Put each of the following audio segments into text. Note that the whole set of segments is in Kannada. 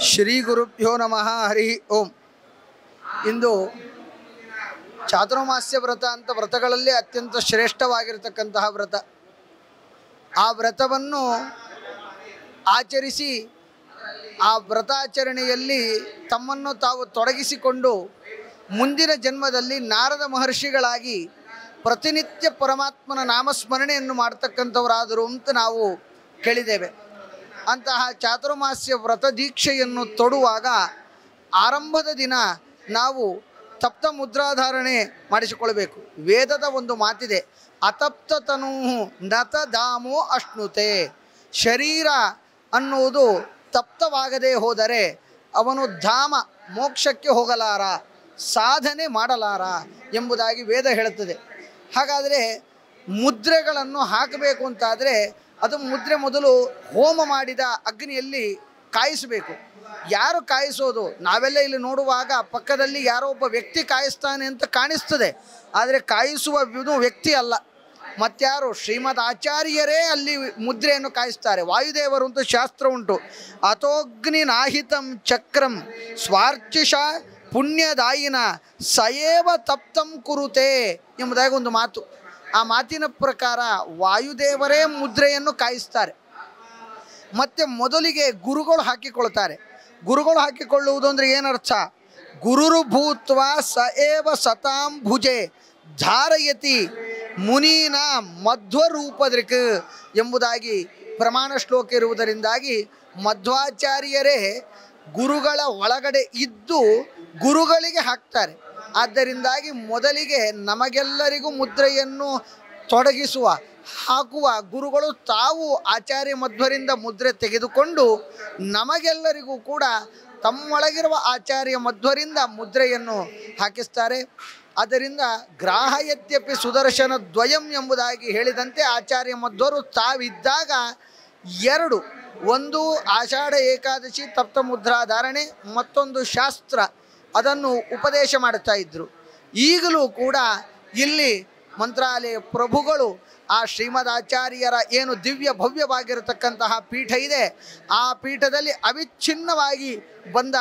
ಶ್ರೀ ಗುರುಭ್ಯೋ ನಮಃ. ಹರಿ ಓಂ. ಇಂದು ಚಾತುರ್ಮಾಸ್ಯ ವ್ರತ ಅಂತ ವ್ರತಗಳಲ್ಲಿ ಅತ್ಯಂತ ಶ್ರೇಷ್ಠವಾಗಿರತಕ್ಕಂತಹ ವ್ರತ. ಆ ವ್ರತವನ್ನು ಆಚರಿಸಿ ಆ ವ್ರತಾಚರಣೆಯಲ್ಲಿ ತಮ್ಮನ್ನು ತಾವು ತೊಡಗಿಸಿಕೊಂಡು ಮುಂದಿನ ಜನ್ಮದಲ್ಲಿ ನಾರದ ಮಹರ್ಷಿಗಳಾಗಿ ಪ್ರತಿನಿತ್ಯ ಪರಮಾತ್ಮನ ನಾಮಸ್ಮರಣೆಯನ್ನು ಮಾಡ್ತಕ್ಕಂಥವರಾದರು ಅಂತ ನಾವು ಕೇಳಿದ್ದೇವೆ. ಅಂತಹ ಚಾತುರ್ಮಾಸ್ಯ ವ್ರತ ದೀಕ್ಷೆಯನ್ನು ತೊಡುವಾಗ ಆರಂಭದ ದಿನ ನಾವು ತಪ್ತ ಮುದ್ರಾಧಾರಣೆ ಮಾಡಿಸಿಕೊಳ್ಬೇಕು. ವೇದದ ಒಂದು ಮಾತಿದೆ, ಅತಪ್ತ ತನೂ ನತ ಧಾಮೋ ಅಶ್ನುತೆ. ಶರೀರ ಅನ್ನುವುದು ತಪ್ತವಾಗದೇ ಹೋದರೆ ಅವನು ಧಾಮ ಮೋಕ್ಷಕ್ಕೆ ಹೋಗಲಾರ, ಸಾಧನೆ ಮಾಡಲಾರ ಎಂಬುದಾಗಿ ವೇದ ಹೇಳುತ್ತದೆ. ಹಾಗಾದರೆ ಮುದ್ರೆಗಳನ್ನು ಹಾಕಬೇಕು ಅಂತಾದರೆ ಅದು ಮುದ್ರೆ ಮೊದಲು ಹೋಮ ಮಾಡಿದ ಅಗ್ನಿಯಲ್ಲಿ ಕಾಯಿಸಬೇಕು. ಯಾರು ಕಾಯಿಸೋದು? ನಾವೆಲ್ಲ ಇಲ್ಲಿ ನೋಡುವಾಗ ಪಕ್ಕದಲ್ಲಿ ಯಾರೋ ಒಬ್ಬ ವ್ಯಕ್ತಿ ಕಾಯಿಸ್ತಾನೆ ಅಂತ ಕಾಣಿಸ್ತದೆ, ಆದರೆ ಕಾಯಿಸುವ ವ್ಯಕ್ತಿ ಅಲ್ಲ. ಮತ್ತಾರು? ಶ್ರೀಮದ್ ಆಚಾರ್ಯರೇ ಅಲ್ಲಿ ಮುದ್ರೆಯನ್ನು ಕಾಯಿಸ್ತಾರೆ. ವಾಯುದೇವರು ಅಂತ ಶಾಸ್ತ್ರ ಉಂಟು. ಅಥೋಗ್ನಿ ನಾಹಿತಂ ಚಕ್ರಂ ಸ್ವಾರ್ಚಿಷ ಪುಣ್ಯದಾಯಿನ ಸಯೇವ ತಪ್ತಂ ಕುರುತೆ ಎಂಬುದಾಗಿ ಒಂದು ಮಾತು. ಆ ಮಾತಿನ ಪ್ರಕಾರ ವಾಯುದೇವರೇ ಮುದ್ರೆಯನ್ನು ಕಾಯಿಸ್ತಾರೆ. ಮತ್ತು ಮೊದಲಿಗೆ ಗುರುಗಳು ಹಾಕಿಕೊಳ್ತಾರೆ. ಗುರುಗಳು ಹಾಕಿಕೊಳ್ಳುವುದು ಅಂದರೆ ಏನರ್ಥ? ಗುರುರು ಭೂತ್ವ ಸಯೇವ ಸತಾಂ ಭುಜೆ ಧಾರಯತಿ ಮುನೀನ ಮಧ್ವರೂಪದೃಕ್ ಎಂಬುದಾಗಿ ಪ್ರಮಾಣ ಶ್ಲೋಕ ಇರುವುದರಿಂದಾಗಿ ಮಧ್ವಾಚಾರ್ಯರೇ ಗುರುಗಳ ಒಳಗಡೆ ಇದ್ದು ಗುರುಗಳಿಗೆ ಹಾಕ್ತಾರೆ. ಆದ್ದರಿಂದಾಗಿ ಮೊದಲಿಗೆ ನಮಗೆಲ್ಲರಿಗೂ ಮುದ್ರೆಯನ್ನು ತೊಡಗಿಸುವ ಹಾಕುವ ಗುರುಗಳು ತಾವು ಆಚಾರ್ಯ ಮಧ್ವರಿಂದ ಮುದ್ರೆ ತೆಗೆದುಕೊಂಡು ನಮಗೆಲ್ಲರಿಗೂ ಕೂಡ ತಮ್ಮೊಳಗಿರುವ ಆಚಾರ್ಯ ಮಧ್ವರಿಂದ ಮುದ್ರೆಯನ್ನು ಹಾಕಿಸ್ತಾರೆ. ಆದ್ದರಿಂದ ಗ್ರಾಹಯತ್ಯಪಿ ಸುದರ್ಶನ ದ್ವಯಂ ಎಂಬುದಾಗಿ ಹೇಳಿದಂತೆ ಆಚಾರ್ಯ ಮಧ್ವರು ತಾವಿದ್ದಾಗ ಎರಡು, ಒಂದು ಆಷಾಢ ಏಕಾದಶಿ ತಪ್ತ ಮುದ್ರಾಧಾರಣೆ, ಮತ್ತೊಂದು ಶಾಸ್ತ್ರ ಅದನ್ನು ಉಪದೇಶ ಮಾಡುತ್ತಾ ಇದ್ದರು. ಈಗಲೂ ಕೂಡ ಇಲ್ಲಿ ಮಂತ್ರಾಲಯ ಪ್ರಭುಗಳು ಆ ಶ್ರೀಮದ್ ಆಚಾರ್ಯರ ಏನು ದಿವ್ಯ ಭವ್ಯವಾಗಿರತಕ್ಕಂತಹ ಪೀಠ ಇದೆ, ಆ ಪೀಠದಲ್ಲಿ ಅವಿಚ್ಛಿನ್ನವಾಗಿ ಬಂದ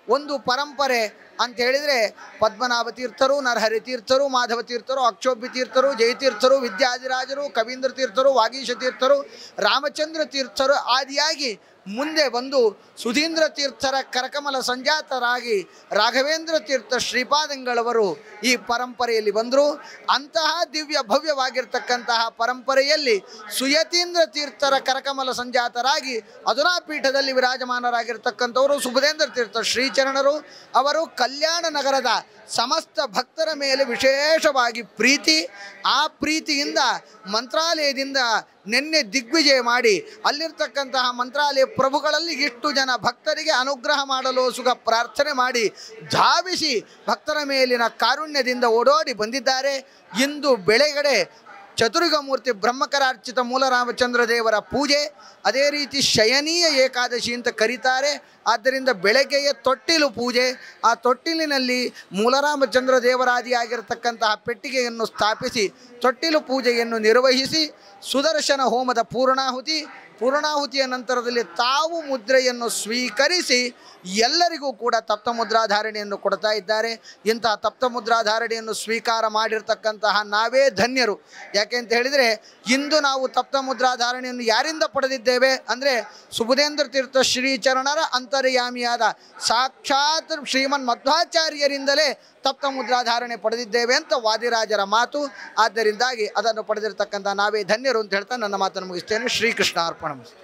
ಒಂದು ಪರಂಪರೆ ಅಂತ ಹೇಳಿದರೆ ಪದ್ಮನಾಭ ತೀರ್ಥರು, ನರಹರಿ ತೀರ್ಥರು, ಮಾಧವ ತೀರ್ಥರು, ಅಕ್ಷೋಭ್ಯ ತೀರ್ಥರು, ಜಯತೀರ್ಥರು, ವಿದ್ಯಾಧಿರಾಜರು, ಕವೀಂದ್ರ ತೀರ್ಥರು, ವಾಗೀಶ ತೀರ್ಥರು, ರಾಮಚಂದ್ರ ತೀರ್ಥರು ಆದಿಯಾಗಿ ಮುಂದೆ ಬಂದು ಸುಧೀಂದ್ರ ತೀರ್ಥರ ಕರಕಮಲ ಸಂಜಾತರಾಗಿ ರಾಘವೇಂದ್ರ ತೀರ್ಥ ಶ್ರೀಪಾದಂಗಳವರು ಈ ಪರಂಪರೆಯಲ್ಲಿ ಬಂದರು. ಅಂತಹ ದಿವ್ಯ ಭವ್ಯವಾಗಿರ್ತಕ್ಕಂತಹ ಪರಂಪರೆಯಲ್ಲಿ ಸುಯತೀಂದ್ರ ತೀರ್ಥರ ಕರಕಮಲ ಸಂಜಾತರಾಗಿ ಅಧುನಾ ಪೀಠದಲ್ಲಿ ವಿರಾಜಮಾನರಾಗಿರ್ತಕ್ಕಂಥವರು ಸುಬುಧೇಂದ್ರ ತೀರ್ಥ ಶ್ರೀಚರಣರು. ಅವರು ಕಲ್ಯಾಣ ನಗರದ ಸಮಸ್ತ ಭಕ್ತರ ಮೇಲೆ ವಿಶೇಷವಾಗಿ ಪ್ರೀತಿ, ಆ ಪ್ರೀತಿಯಿಂದ ಮಂತ್ರಾಲಯದಿಂದ ನಿನ್ನೆ ದಿಗ್ವಿಜಯ ಮಾಡಿ ಅಲ್ಲಿರ್ತಕ್ಕಂತಹ ಮಂತ್ರಾಲಯ ಪ್ರಭುಗಳಲ್ಲಿ ಇಷ್ಟು ಜನ ಭಕ್ತರಿಗೆ ಅನುಗ್ರಹ ಮಾಡಲು ಸುಖ ಪ್ರಾರ್ಥನೆ ಮಾಡಿ ಧಾವಿಸಿ ಭಕ್ತರ ಮೇಲಿನ ಕಾರುಣ್ಯದಿಂದ ಓಡೋಡಿ ಬಂದಿದ್ದಾರೆ. ಇಂದು ಬೆಳಗಡೆ ಚತುರ್ಯುಗಮೂರ್ತಿ ಬ್ರಹ್ಮಕರಾರ್ಚಿತ ಮೂಲರಾಮಚಂದ್ರ ದೇವರ ಪೂಜೆ, ಅದೇ ರೀತಿ ಶಯನೀಯ ಏಕಾದಶಿ ಅಂತ ಕರೀತಾರೆ. ಆದ್ದರಿಂದ ಬೆಳಗ್ಗೆಯ ತೊಟ್ಟಿಲು ಪೂಜೆ, ಆ ತೊಟ್ಟಿಲಿನಲ್ಲಿ ಮೂಲರಾಮಚಂದ್ರ ದೇವರಾದಿಯಾಗಿರತಕ್ಕಂತಹ ಪೆಟ್ಟಿಗೆಯನ್ನು ಸ್ಥಾಪಿಸಿ ತೊಟ್ಟಿಲು ಪೂಜೆಯನ್ನು ನಿರ್ವಹಿಸಿ ಸುದರ್ಶನ ಹೋಮದ ಪೂರ್ಣಾಹುತಿಯ ನಂತರದಲ್ಲಿ ತಾವು ಮುದ್ರೆಯನ್ನು ಸ್ವೀಕರಿಸಿ ಎಲ್ಲರಿಗೂ ಕೂಡ ತಪ್ತ ಮುದ್ರಾಧಾರಣೆಯನ್ನು ಕೊಡ್ತಾ ಇದ್ದಾರೆ. ಇಂತಹ ತಪ್ತ ಮುದ್ರಾಧಾರಣೆಯನ್ನು ಸ್ವೀಕಾರ ಮಾಡಿರ್ತಕ್ಕಂತಹ ನಾವೇ ಧನ್ಯರು. ಯಾಕೆ ಅಂತ ಹೇಳಿದರೆ ಇಂದು ನಾವು ತಪ್ತ ಮುದ್ರಾಧಾರಣೆಯನ್ನು ಯಾರಿಂದ ಪಡೆದಿದ್ದೇವೆ ಅಂದರೆ ಸುಬುಧೇಂದ್ರ ತೀರ್ಥ ಶ್ರೀಚರಣರ ಅಂತರ್ಯಾಮಿಯಾದ ಸಾಕ್ಷಾತ್ ಶ್ರೀಮನ್ ಮಧ್ವಾಚಾರ್ಯರಿಂದಲೇ ತಪ್ತ ಮುದ್ರಾಧಾರಣೆ ಪಡೆದಿದ್ದೇವೆ ಅಂತ ವಾದಿರಾಜರ ಮಾತು. ಆದ್ದರಿಂದಾಗಿ ಅದನ್ನು ಪಡೆದಿರತಕ್ಕಂಥ ನಾವೇ ಧನ್ಯರು ಅಂತ ಹೇಳ್ತಾ ನನ್ನ ಮಾತನ್ನು ಮುಗಿಸ್ತೇನೆ. ಶ್ರೀಕೃಷ್ಣ ಅರ್ಪಣಮಸ್ತು.